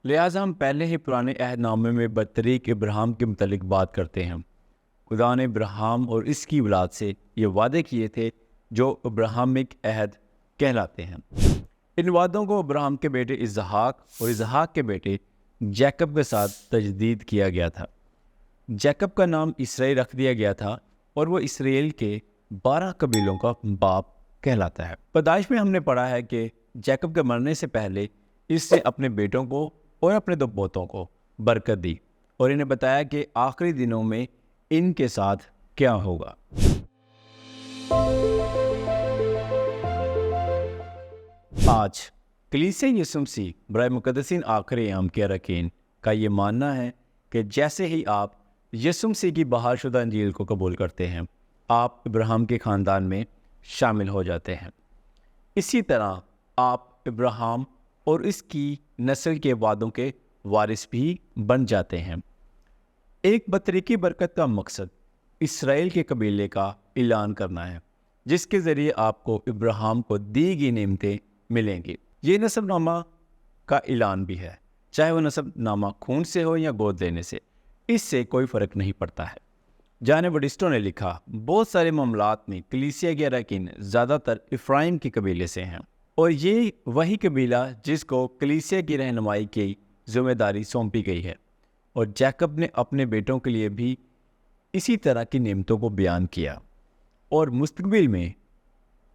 لہٰذا ہم پہلے ہی پرانے عہد نامے میں برطریق ابراہیم کے متعلق بات کرتے ہیں۔ خدا نے ابراہیم اور اس کی اولاد سے یہ وعدے کیے تھے جو ابراہیمک عہد کہلاتے ہیں۔ ان وعدوں کو ابراہیم کے بیٹے اسحاق اور اسحاق کے بیٹے جیکب کے ساتھ تجدید کیا گیا تھا۔ جیکب کا نام اسرائیل رکھ دیا گیا تھا اور وہ اسرائیل کے 12 قبیلوں کا باپ کہلاتا ہے۔ پیدائش میں ہم نے پڑھا ہے کہ جیکب کے مرنے سے پہلے اس نے اپنے بیٹوں کو اور اپنے 2 پوتوں کو برکت دی اور انہیں بتایا کہ آخری دنوں میں ان کے ساتھ کیا ہوگا۔ آج کلیسیا یسوع مسیح برائے مقدسین آخری ایام کے اراکین کا یہ ماننا ہے کہ جیسے ہی آپ یسوع مسیح کی بحال شدہ انجیل کو قبول کرتے ہیں، آپ ابراہیم کے خاندان میں شامل ہو جاتے ہیں۔ اسی طرح آپ ابراہیم اور اس کی نسل کے وعدوں کے وارث بھی بن جاتے ہیں۔ ایک بطریقی برکت کا مقصد اسرائیل کے قبیلے کا اعلان کرنا ہے، جس کے ذریعے آپ کو ابراہیم کو دی گئی نعمتیں ملیں گی۔ یہ نسب نامہ کا اعلان بھی ہے، چاہے وہ نسب نامہ خون سے ہو یا گود لینے سے، اس سے کوئی فرق نہیں پڑتا ہے۔ جان بڈسٹو نے لکھا، بہت سارے معاملات میں کلیسیا کے اراکین زیادہ تر افرائیم کے قبیلے سے ہیں، اور یہ وہی قبیلہ جس کو کلیسیا کی رہنمائی کی ذمہ داری سونپی گئی ہے، اور جیکب نے اپنے بیٹوں کے لیے بھی اسی طرح کی نعمتوں کو بیان کیا، اور مستقبل میں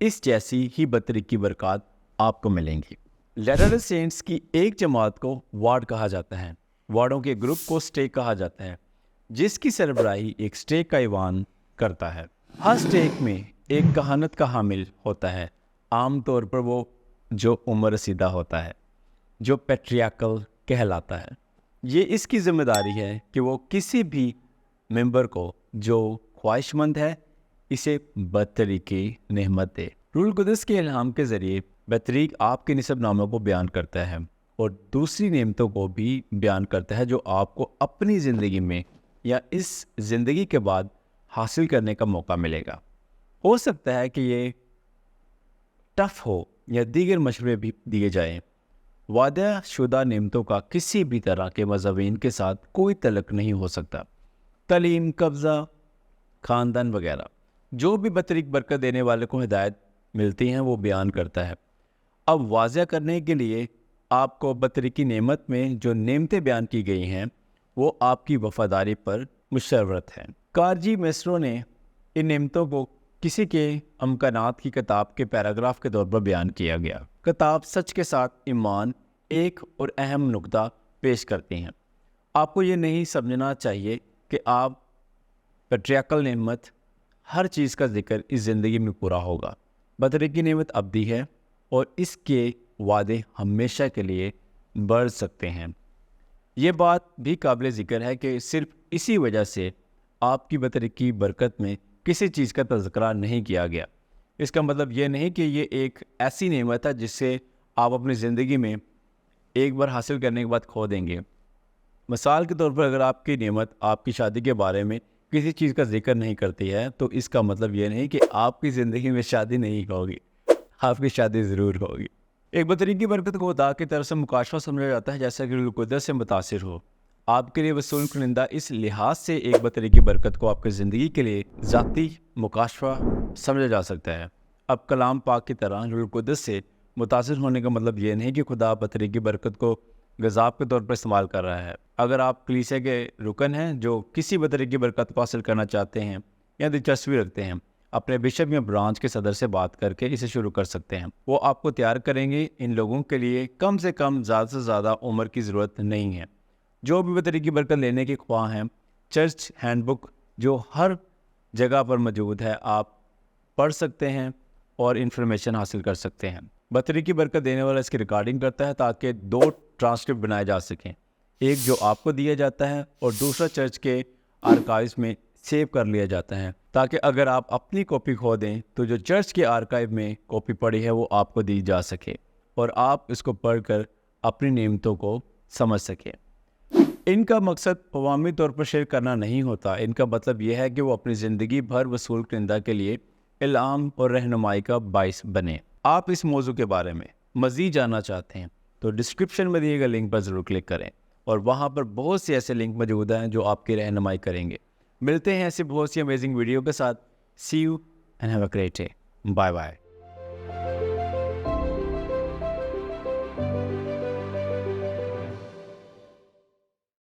اس جیسی ہی بطریقی برکات آپ کو ملیں گی۔ لیٹر ڈے سینٹس کی ایک جماعت کو وارڈ کہا جاتا ہے، وارڈوں کے گروپ کو سٹیک کہا جاتا ہے، جس کی سربراہی ایک سٹیک کا ایوان کرتا ہے۔ ہر سٹیک میں ایک کہانت کا حامل ہوتا ہے، عام طور پر وہ جو عمر رسیدہ ہوتا ہے، جو پیٹریاکل کہلاتا ہے۔ یہ اس کی ذمہ داری ہے کہ وہ کسی بھی ممبر کو جو خواہش مند ہے اسے بطریقی نعمت دے۔ روح القدس کے الہام کے ذریعے بطریق آپ کے نسب ناموں کو بیان کرتا ہے اور دوسری نعمتوں کو بھی بیان کرتا ہے جو آپ کو اپنی زندگی میں یا اس زندگی کے بعد حاصل کرنے کا موقع ملے گا۔ ہو سکتا ہے کہ یہ ٹف ہو یا دیگر مشورے بھی دیے جائیں۔ وعدہ شدہ نعمتوں کا کسی بھی طرح کے مضامین کے ساتھ کوئی تعلق نہیں ہو سکتا۔ تعلیم، قبضہ، خاندان وغیرہ جو بھی بطریق برکت دینے والے کو ہدایت ملتی ہیں وہ بیان کرتا ہے۔ اب واضح کرنے کے لیے آپ کو بطریقی نعمت میں جو نعمتیں بیان کی گئی ہیں وہ آپ کی وفاداری پر مشرت ہے۔ کارجی میسرو نے ان نعمتوں کو کسی کے امکانات کی کتاب کے پیراگراف کے طور پر بیان کیا گیا۔ کتاب سچ کے ساتھ ایمان ایک اور اہم نقطہ پیش کرتی ہیں۔ آپ کو یہ نہیں سمجھنا چاہیے کہ آپ پیٹریاکل نعمت ہر چیز کا ذکر اس زندگی میں پورا ہوگا۔ بطریقی نعمت ابدی ہے اور اس کے وعدے ہمیشہ کے لیے بڑھ سکتے ہیں۔ یہ بات بھی قابل ذکر ہے کہ صرف اسی وجہ سے آپ کی بطریقی برکت میں کسی چیز کا تذکرہ نہیں کیا گیا۔ اس کا مطلب یہ نہیں کہ یہ ایک ایسی نعمت ہے جس سے آپ اپنی زندگی میں ایک بار حاصل کرنے کے بعد کھو دیں گے۔ مثال کے طور پر اگر آپ کی نعمت آپ کی شادی کے بارے میں کسی چیز کا ذکر نہیں کرتی ہے تو اس کا مطلب یہ نہیں کہ آپ کی زندگی میں شادی نہیں ہوگی، آپ کی شادی ضرور ہوگی۔ ایک بطریقی برکت کو خدا کی طرف سے مکاشفہ سمجھا جاتا ہے، جیسا کہ روح القدس سے متاثر ہو۔ آپ کے لیے وصول کنندہ اس لحاظ سے ایک بطریقی برکت کو آپ کی زندگی کے لیے ذاتی مکاشفہ سمجھا جا سکتا ہے۔ اب کلام پاک کی طرح روح القدس سے متاثر ہونے کا مطلب یہ نہیں کہ خدا بطریقی برکت کو غذاب کے طور پر استعمال کر رہا ہے۔ اگر آپ کلیسیا کے رکن ہیں جو کسی بطریقی برکت کو حاصل کرنا چاہتے ہیں یا دلچسپی رکھتے ہیں، اپنے بشپ یا برانچ کے صدر سے بات کر کے اسے شروع کر سکتے ہیں۔ وہ آپ کو تیار کریں گے۔ ان لوگوں کے لیے کم سے کم زیادہ سے زیادہ عمر کی ضرورت نہیں ہے۔ جو بھی بطریقی برکت لینے کے خواہاں ہیں، چرچ ہینڈ بک جو ہر جگہ پر موجود ہے آپ پڑھ سکتے ہیں اور انفارمیشن حاصل کر سکتے ہیں۔ بطریقی برکت دینے والا اس کی ریکارڈنگ کرتا ہے تاکہ 2 ٹرانسکرپٹ بنائے جا سکیں، ایک جو آپ کو دیا جاتا ہے اور دوسرا چرچ کے آرکائیوز میں سیو کر لیا جاتا ہے، تاکہ اگر آپ اپنی کاپی کھو دیں تو جو چرچ کے آرکائیو میں کاپی پڑی ہے وہ آپ کو دی جا سکے اور آپ اس کو پڑھ کر اپنی نعمتوں کو سمجھ سکیں۔ ان کا مقصد عوامی طور پر شیئر کرنا نہیں ہوتا، ان کا مطلب یہ ہے کہ وہ اپنی زندگی بھر وصول کنندہ کے لیے الہام اور رہنمائی کا باعث بنے۔ آپ اس موضوع کے بارے میں مزید جاننا چاہتے ہیں تو ڈسکرپشن میں دیے گئے لنک پر ضرور کلک کریں، اور وہاں پر بہت سے ایسے لنک موجود ہیں جو آپ کی رہنمائی کریں گے۔ ملتے ہیں ایسی بہت سی امیزنگ ویڈیو کے ساتھ۔ See you and have a great day. Bye bye.